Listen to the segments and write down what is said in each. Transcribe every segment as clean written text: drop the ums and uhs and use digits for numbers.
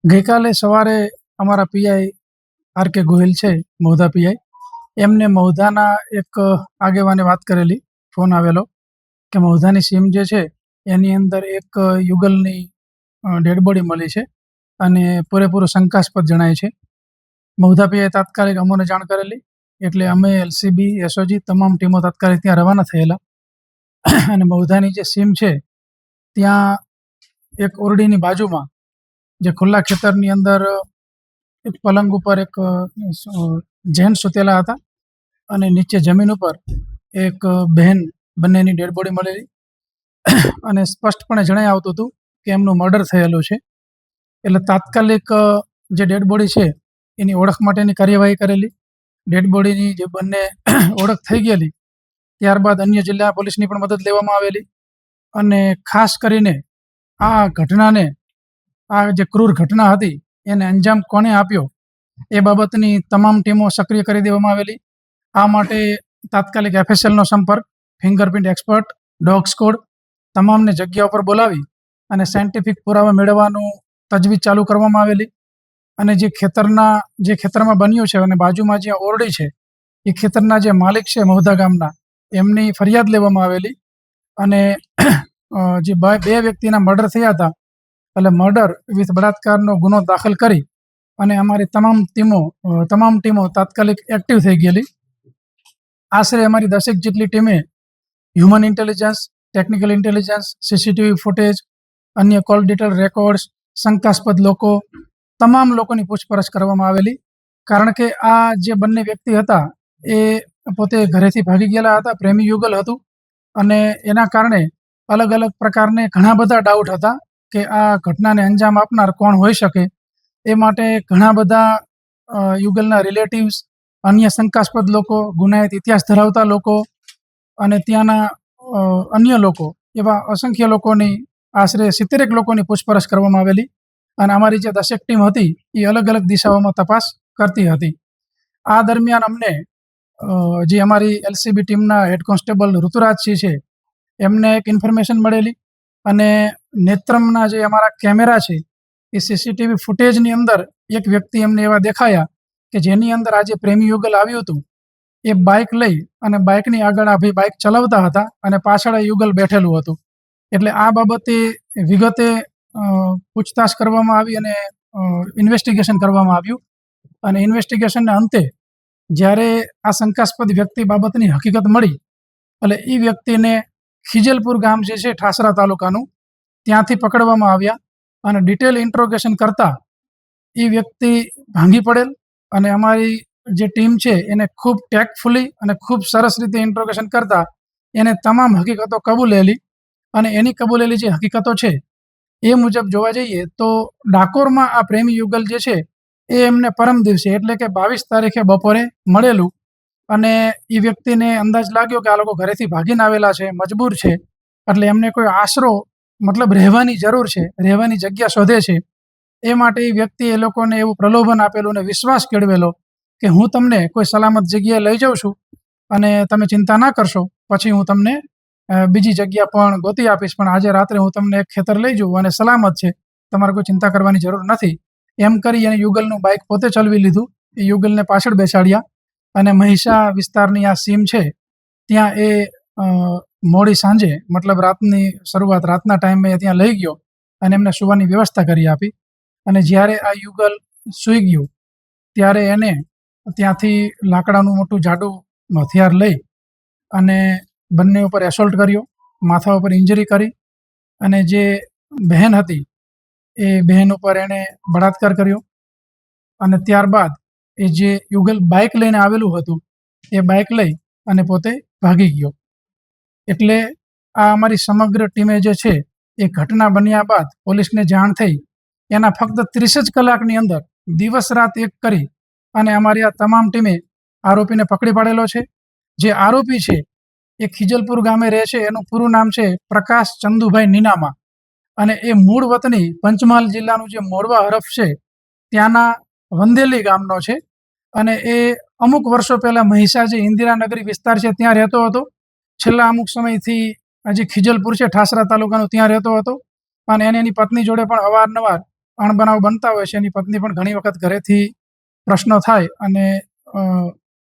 ગઈકાલે સવારે અમારા પીઆઈ આર કે ગોહિલ છે, મહુધા પીઆઈ, એમને મહુધાના એક આગેવાને વાત કરેલી, ફોન આવેલો કે મહુધાની સીમ જે છે એની અંદર એક યુગલની ડેડ બોડી મળી છે અને પૂરેપૂરું શંકાસ્પદ જણાય છે. મહુધા પીઆઈ તાત્કાલિક અમોને જાણ કરેલી, એટલે અમે એલસીબી, એસઓજી તમામ ટીમો તાત્કાલિક ત્યાં રવાના થયેલા અને મહુધાની જે સીમ છે ત્યાં એક ઓરડીની બાજુમાં જે ખુલ્લા ખેતરની અંદર એક પલંગ ઉપર એક જેન્ટ્સ સૂતેલા હતા અને નીચે જમીન ઉપર એક બહેન, બંનેની ડેડ બોડી મળેલી અને સ્પષ્ટપણે જણાઈ આવતું હતું કે એમનું મર્ડર થયેલું છે. એટલે તાત્કાલિક જે ડેડ બોડી છે એની ઓળખ માટેની કાર્યવાહી કરેલી. ડેડ બોડીની જે બંને ઓળખ થઈ ગયેલી, ત્યારબાદ અન્ય જિલ્લા પોલીસની પણ મદદ લેવામાં આવેલી અને ખાસ કરીને આ ઘટનાને, આ જે ક્રૂર ઘટના હતી એને અંજામ કોણે આપ્યો એ બાબતની તમામ ટીમો સક્રિય કરી દેવામાં આવેલી. આ માટે તાત્કાલિક એફએસએલનો સંપર્ક, ફિંગરપ્રિન્ટ એક્સપર્ટ, ડોગ સ્કોડ તમામને જગ્યા ઉપર બોલાવી અને સાયન્ટિફિક પુરાવા મેળવવાનું તજવીજ ચાલુ કરવામાં આવેલી. અને જે ખેતરમાં બન્યું છે અને બાજુમાં જ્યાં ઓરડી છે એ ખેતરના જે માલિક છે મહુધા ગામના, એમની ફરિયાદ લેવામાં આવેલી અને જે બે વ્યક્તિના મર્ડર થયા હતા, એટલે મર્ડર વિથ બળાત્કારનો ગુનો દાખલ કરી અને અમારી તમામ ટીમો તાત્કાલિક એક્ટિવ થઈ ગયેલી. આશરે અમારી 10 જેટલી ટીમે human intelligence, technical intelligence, CCTV footage, અન્ય કોલ ડિટેલ રેકોર્ડ્સ, શંકાસ્પદ લોકો, તમામ લોકોની પૂછપરછ કરવામાં આવેલી. કારણ કે આ જે બંને વ્યક્તિ હતા એ પોતે ઘરેથી ભાગી ગયેલા હતા, પ્રેમી યુગલ હતું અને એના કારણે અલગ અલગ પ્રકારને ઘણા બધા ડાઉટ હતા કે આ ઘટનાને અંજામ આપનાર કોણ હોઈ શકે. એ માટે ઘણા બધા યુગલના રિલેટિવ્સ, અન્ય શંકાસ્પદ લોકો, ગુનાહિત ઇતિહાસ ધરાવતા લોકો અને ત્યાંના અન્ય લોકો, એવા અસંખ્ય લોકોની, આશરે 70 લોકોની પૂછપરછ કરવામાં આવેલી અને અમારી જે 10 ટીમ હતી એ અલગ અલગ દિશાઓમાં તપાસ કરતી હતી. આ દરમિયાન અમને જે અમારી એલસીબી ટીમના હેડ કોન્સ્ટેબલ ઋતુરાજસિંહ છે એમને એક ઇન્ફોર્મેશન મળેલી અને નેત્રમના જે અમારા કેમેરા છે એ સીસીટીવી ફૂટેજની અંદર એક વ્યક્તિ એમને એવા દેખાયા કે જેની અંદર આજે પ્રેમી યુગલ આવ્યું હતું એ બાઇક લઈ અને બાઇકની આગળ આ ભાઈ બાઇક ચલાવતા હતા અને પાછળ યુગલ બેઠેલું હતું. એટલે આ બાબતે વિગતે પૂછતાછ કરવામાં આવી અને ઇન્વેસ્ટિગેશન કરવામાં આવ્યું અને ઇન્વેસ્ટિગેશનના અંતે જ્યારે આ શંકાસ્પદ વ્યક્તિ બાબતની હકીકત મળી, એટલે એ વ્યક્તિને ખીજલપુર ગામ જે છે ઠાસરા તાલુકાનું, ત્યાંથી પકડવામાં આવ્યા અને ડિટેલ ઇન્ટ્રોગેશન કરતાં એ વ્યક્તિ ભાંગી પડેલ અને અમારી જે ટીમ છે એને ખૂબ ટેક્ટફુલી અને ખૂબ સરસ રીતે ઇન્ટ્રોગેશન કરતાં એને તમામ હકીકતો કબૂલેલી અને એની કબૂલેલી જે હકીકતો છે એ મુજબ જોવા જઈએ તો ડાકોરમાં આ પ્રેમી યુગલ જે છે એ એમને પરમ દિવસે એટલે કે 22 તારીખે બપોરે મળેલું અને એ વ્યક્તિને અંદાજ લાગ્યો કે આ લોકો ઘરેથી ભાગીને આવેલા છે, મજબૂર છે, એટલે એમને કોઈ આશરો, મતલબ રહેવાની જરૂર છે, રહેવાની જગ્યા શોધે છે. એ માટે એ વ્યક્તિ એ લોકોને એવું પ્રલોભન આપેલું અને વિશ્વાસ કેળવેલો કે હું તમને કોઈ સલામત જગ્યાએ લઈ જાઉં છું અને તમે ચિંતા ના કરશો, પછી હું તમને બીજી જગ્યા પણ ગોતી આપીશ, પણ આજે રાત્રે હું તમને એક ખેતર લઈ જાઉં અને સલામત છે, તમારે કોઈ ચિંતા કરવાની જરૂર નથી. એમ કરી અને યુગલનું બાઇક પોતે ચલાવી લીધું. એ યુગલને પાછળ બેસાડ્યા અને મહીસા વિસ્તારની આ સીમ છે ત્યાં એ મોડી સાંજે, મતલબ રાતની શરૂઆત, રાતના ટાઈમે ત્યાં લઈ ગયો અને એમને સુવાની વ્યવસ્થા કરી આપી. અને જ્યારે આ યુગલ સૂઈ ગયું ત્યારે એને ત્યાંથી લાકડાનું મોટું જાડું હથિયાર લઈ અને બંને ઉપર એસોલ્ટ કર્યો, માથા ઉપર ઇન્જરી કરી અને જે બહેન હતી એ બહેન ઉપર એણે બળાત્કાર કર્યો અને ત્યારબાદ એ જે યુગલ બાઇક લઈને આવેલું હતું એ બાઇક લઈ અને પોતે ભાગી ગયો. એટલે આ અમારી સમગ્ર ટીમે જે છે એ ઘટના બન્યા બાદ પોલીસને જાણ થઈ એના ફક્ત 30 જ કલાકની અંદર દિવસ રાત એક કરી અને અમારી આ તમામ ટીમે આરોપીને પકડી પાડેલો છે. જે આરોપી છે એ ખીજલપુર ગામે રહે છે. એનું પૂરું નામ છે પ્રકાશ ચંદુભાઈ નીનામા અને એ મૂળ વતની પંચમહાલ જિલ્લાનું જે મોરવા હરફ છે ત્યાંના વંદેલી ગામનો છે અને એ અમુક વર્ષો પહેલાં મહીસા જે ઇન્દિરાનગરી વિસ્તાર છે ત્યાં રહેતો હતો. છેલ્લા અમુક સમયથી હજી ખીજલપુર છે ઠાસરા તાલુકાનું ત્યાં રહેતો હતો અને એની પત્ની જોડે પણ અવારનવાર અણબનાવ બનતા હોય છે એની પત્ની પણ ઘણી વખત ઘરેથી પ્રશ્નો થાય અને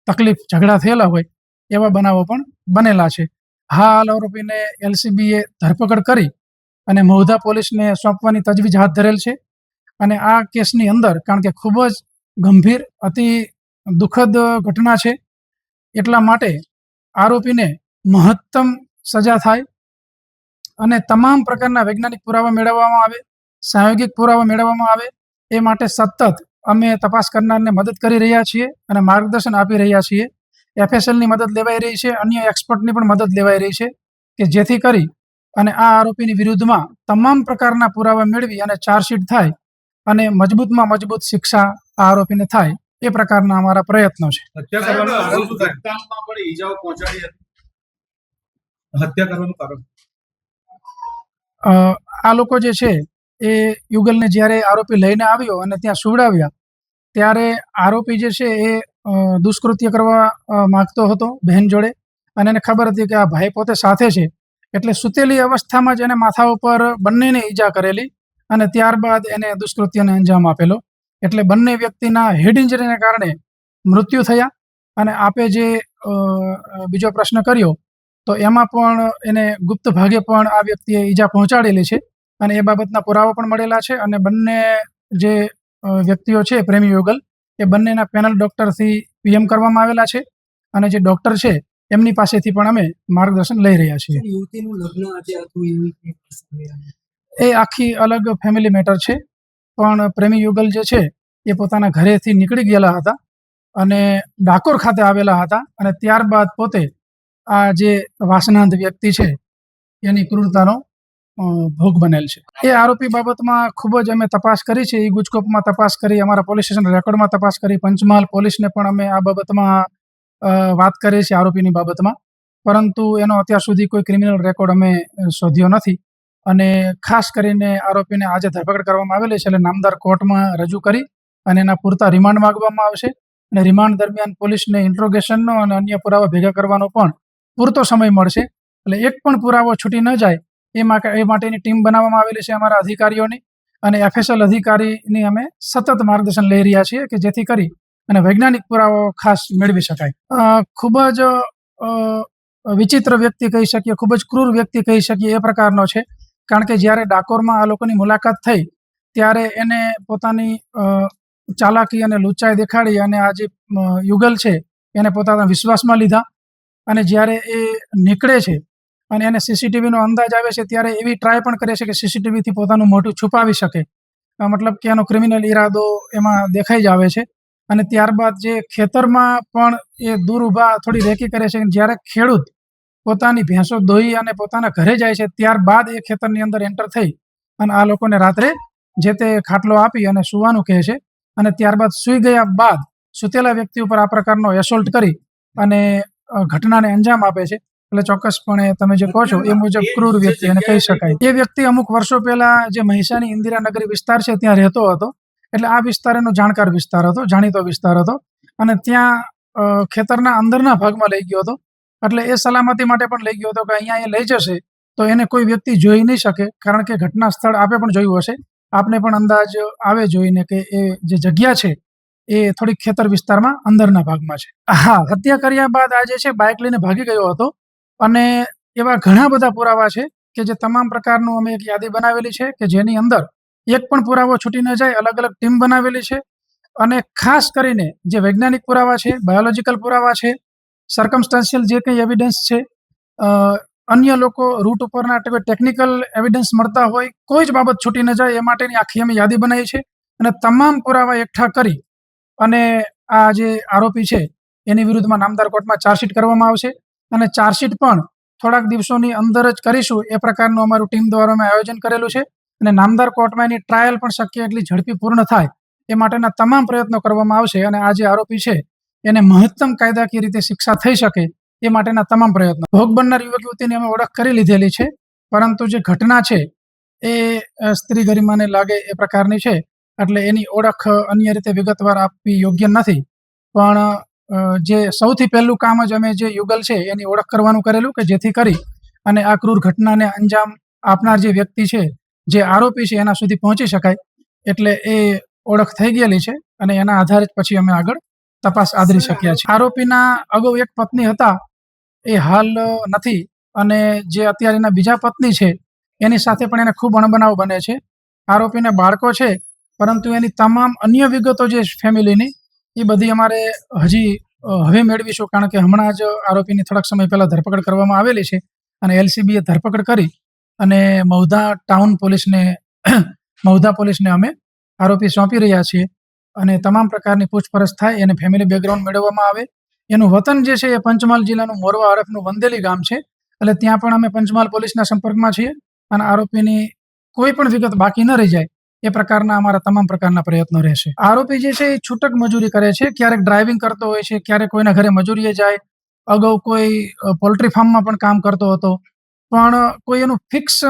તકલીફ ઝઘડા થયેલા હોય એવા બનાવો પણ બનેલા છે. હાલ આરોપીને એલસીબીએ ધરપકડ કરી અને મહુધા પોલીસને સોંપવાની તજવીજ હાથ ધરેલ છે. અને આ કેસની અંદર કારણ કે ખૂબ જ ગંભીર અતિ દુઃખદ ઘટના છે એટલા માટે આરોપીને મહત્તમ સજા થાય અને તમામ પ્રકારના વૈજ્ઞાનિક પુરાવા મેળવવામાં આવે, સાંયોગિક પુરાવા મેળવવામાં આવે એ માટે સતત અમે તપાસ કરનારને મદદ કરી રહ્યા છીએ અને માર્ગદર્શન આપી રહ્યા છીએ. એફએસએલની મદદ લેવાઈ રહી છે, અન્ય એક્સપર્ટની પણ મદદ લેવાઈ રહી છે કે જેથી કરી અને આ આરોપીની વિરુદ્ધમાં તમામ પ્રકારના પુરાવા મેળવી અને ચાર્જશીટ થાય અને મજબૂતમાં મજબૂત શિક્ષા આ આરોપીને થાય એ પ્રકારના અમારા પ્રયત્નો છે. આ લોકો જે છે એ યુગલને જ્યારે આરોપી લઈને આવ્યો અને ત્યાં સુવડાવ્યા ત્યારે આરોપી જે છે એ દુષ્કૃત્ય કરવા માંગતો હતો બહેન જોડે અને એને ખબર હતી કે આ ભાઈ પોતે સાથે છે એટલે સૂતેલી અવસ્થામાં જ એને માથા ઉપર બંનેને ઈજા કરેલી અને ત્યારબાદ એને દુષ્કૃત્યને અંજામ આપેલો. એટલે બંને વ્યક્તિના હેડ ઇન્જરીને કારણે મૃત્યુ થયા. અને આપે જે બીજો પ્રશ્ન કર્યો તો એમાં પણ એને ગુપ્ત ભાગે પણ આ વ્યક્તિએ ઈજા પહોંચાડેલી છે અને એ બાબતના પુરાવા પણ મળેલા છે. અને બંને જે વ્યક્તિઓ છે પ્રેમી યુગલ એ બંનેના પેનલ ડોક્ટરથી પીએમ કરવામાં આવેલા છે અને જે ડોક્ટર છે એમની પાસેથી પણ અમે માર્ગદર્શન લઈ રહ્યા છીએ. એ આખી અલગ ફેમિલી મેટર છે, પણ પ્રેમી યુગલ જે છે એ પોતાના ઘરેથી નીકળી ગયેલા હતા અને ડાકોર ખાતે આવેલા હતા અને ત્યારબાદ પોતે આ જે વાસનાંધ વ્યક્તિ છે એની ક્રૂરતાનો ભોગ બનેલ છે. એ આરોપી બાબતમાં ખૂબ જ અમે તપાસ કરી છે. ઈ ગુજકોપમાં તપાસ કરી, અમારા પોલીસ સ્ટેશન રેકોર્ડમાં તપાસ કરી, પંચમહાલ પોલીસને પણ અમે આ બાબતમાં વાત કરી છે આરોપીની બાબતમાં, પરંતુ એનો અત્યાર સુધી કોઈ ક્રિમિનલ રેકોર્ડ અમે શોધ્યો નથી. અને ખાસ કરીને આરોપીને આજે ધરપકડ કરવામાં આવેલી છે એટલે નામદાર કોર્ટમાં રજૂ કરી અને એના પૂરતા રિમાન્ડ માંગવામાં આવશે અને રિમાન્ડ દરમિયાન પોલીસને ઇન્ટ્રોગેશનનો અને અન્ય પુરાવા ભેગા કરવાનો પણ પૂરતો સમય મળશે. એટલે એક પણ પુરાવો છૂટી ન જાય એ માટેની ટીમ બનાવવામાં આવેલી છે અમારા અધિકારીઓની અને એફએસએલ અધિકારીની અમે સતત માર્ગદર્શન લઈ રહ્યા છીએ કે જેથી કરી અને વૈજ્ઞાનિક પુરાવો ખાસ મેળવી શકાય. ખૂબ જ વિચિત્ર વ્યક્તિ કહી શકીએ, ખૂબ જ ક્રૂર વ્યક્તિ કહી શકીએ એ પ્રકારનો છે. કારણ કે જ્યારે ડાકોરમાં આ લોકોની મુલાકાત થઈ ત્યારે એને પોતાની ચાલાકી અને લુચ્ચાઈ દેખાડી અને આ જે યુગલ છે એને પોતાના વિશ્વાસમાં લીધા અને જ્યારે એ નીકળે છે અને એને સીસીટીવીનો અંદાજ આવે છે ત્યારે એવી ટ્રાય પણ કરે છે કે સીસીટીવીથી પોતાનું મોઢું છુપાવી શકે, મતલબ કે એનો ક્રિમિનલ ઈરાદો એમાં દેખાઈ જ આવે છે. અને ત્યારબાદ જે ખેતરમાં પણ એ દૂર ઊભા થોડી રેકી કરે છે. જ્યારે ખેડૂત પોતાની ભેંસો દોઈ અને પોતાના ઘરે જાય છે ત્યારબાદ એ ખેતરની અંદર એન્ટર થઈ અને આ લોકોને રાત્રે જે તે ખાટલો આપી અને સૂવાનું કહે છે અને ત્યારબાદ સૂઈ ગયા બાદ સૂતેલા વ્યક્તિ ઉપર આ પ્રકારનો એસોલ્ટ કરી અને ઘટનાને અંજામ આપે છે. એટલે ચોક્કસપણે તમે જે કહો છો એ મુજબ ક્રૂર વ્યક્તિ એને કહી શકાય. એ વ્યક્તિ અમુક વર્ષો પહેલા જે મહેસાણી ઇન્દિરાનગરી વિસ્તાર છે ત્યાં રહેતો હતો. એટલે આ વિસ્તાર એનો જાણકાર વિસ્તાર હતો, જાણીતો વિસ્તાર હતો અને ત્યાં ખેતરના અંદરના ભાગમાં લઈ ગયો હતો. એટલે એ સલામતી માટે પણ લઈ ગયો હતો કે અહીંયા એ લઈ જશે તો એને કોઈ વ્યક્તિ જોઈ નહીં શકે, કારણ કે ઘટના સ્થળ આપે પણ જોયું હશે, આપને પણ અંદાજ આવે જોઈને કે એ જે જગ્યા છે એ થોડીક ખેતર વિસ્તારમાં અંદરના ભાગમાં છે. હા, હત્યા કર્યા બાદ આ જે છે બાઇક લઈને ભાગી ગયો હતો અને એવા ઘણા બધા પુરાવા છે કે જે તમામ પ્રકારનું અમે એક યાદી બનાવેલી છે કે જેની અંદર એક પણ પુરાવો છૂટી ન જાય. અલગ અલગ ટીમ બનાવેલી છે અને ખાસ કરીને જે વૈજ્ઞાનિક પુરાવા છે, બાયોલોજીકલ પુરાવા છે, સર્કમસ્ટાન્શિયલ જે કંઈ એવિડન્સ છે, અન્ય લોકો રૂટ ઉપરના ટેકનિકલ એવિડન્સ મળતા હોય, કોઈ જ બાબત છૂટી ન જાય એ માટેની આખી અમે યાદી બનાવી છે અને તમામ પુરાવા એકઠા કરી અને આ જે આરોપી છે એની વિરુદ્ધમાં નામદાર કોર્ટમાં ચાર્જશીટ કરવામાં આવશે અને ચાર્જશીટ પણ થોડાક દિવસોની અંદર જ કરીશું એ પ્રકારનું અમારું ટીમ દ્વારા અમે આયોજન કરેલું છે અને નામદાર કોર્ટમાં એની ટ્રાયલ પણ શક્ય એટલી ઝડપી પૂર્ણ થાય એ માટેના તમામ પ્રયત્નો કરવામાં આવશે અને આ જે આરોપી છે એને મહત્તમ કાયદાકીય રીતે શિક્ષા થઈ શકે એ માટેના તમામ પ્રયત્નો. ભોગ બનનાર યુવક યુવતીની અમે ઓળખ કરી લીધેલી છે, પરંતુ જે ઘટના છે એ સ્ત્રી ગરિમાને લાગે એ પ્રકારની છે એટલે એની ઓળખ અન્ય રીતે વિગતવાર આપવી યોગ્ય નથી. પણ જે સૌથી પહેલું કામ જ અમે જે યુગલ છે એની ઓળખ કરવાનું કરેલું કે જેથી કરી અને આ ક્રૂર ઘટનાને અંજામ આપનાર જે વ્યક્તિ છે, જે આરોપી છે એના સુધી પહોંચી શકાય એટલે એ ઓળખ થઈ ગયેલી છે અને એના આધારે જ પછી અમે આગળ તપાસ આદરી શક્યા છીએ. આરોપીના અગાઉ એક પત્ની હતા, એ હાલ નથી, અને જે અત્યારે એના બીજા પત્ની છે એની સાથે પણ એને ખૂબ અણબનાવ બને છે. આરોપીને બાળકો છે, પરંતુ એની તમામ અન્ય વિગતો જે ફેમિલીની એ બધી અમારે હજી હવે મેળવીશું, કારણ કે હમણાં જ આરોપીની થોડાક સમય પહેલા ધરપકડ કરવામાં આવેલી છે અને એલસીબીએ ધરપકડ કરી અને મૌધા પોલીસને અમે આરોપી સોંપી રહ્યા છીએ અને તમામ પ્રકારની પૂછપરછ થાય, એને ફેમિલી બેકગ્રાઉન્ડ મેળવવામાં આવે. એનું વતન જે છે એ પંચમહાલ જિલ્લાનું મોરવા હડફનું વંદેલી ગામ છે, એટલે ત્યાં પણ અમે પંચમહાલ પોલીસના સંપર્કમાં છીએ અને આરોપીની કોઈ પણ વિગત બાકી ન રહી જાય એ પ્રકારના અમારા તમામ પ્રકારના પ્રયત્નો રહેશે. આરોપી જે છે એ છૂટક મજૂરી કરે છે, ક્યારેક ડ્રાઇવિંગ કરતો હોય છે, ક્યારેક કોઈના ઘરે મજૂરીએ જાય, અગાઉ કોઈ પોલ્ટ્રી ફાર્મમાં પણ કામ કરતો હતો, પણ કોઈ એનું ફિક્સ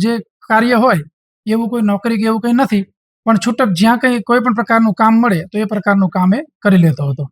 જે કાર્ય હોય એવું કોઈ નોકરી કે એવું કંઈ નથી, પણ છૂટક જ્યાં કંઈ કોઈ પણ પ્રકારનું કામ મળે તો એ પ્રકારનું કામ એ કરી લેતો હતો.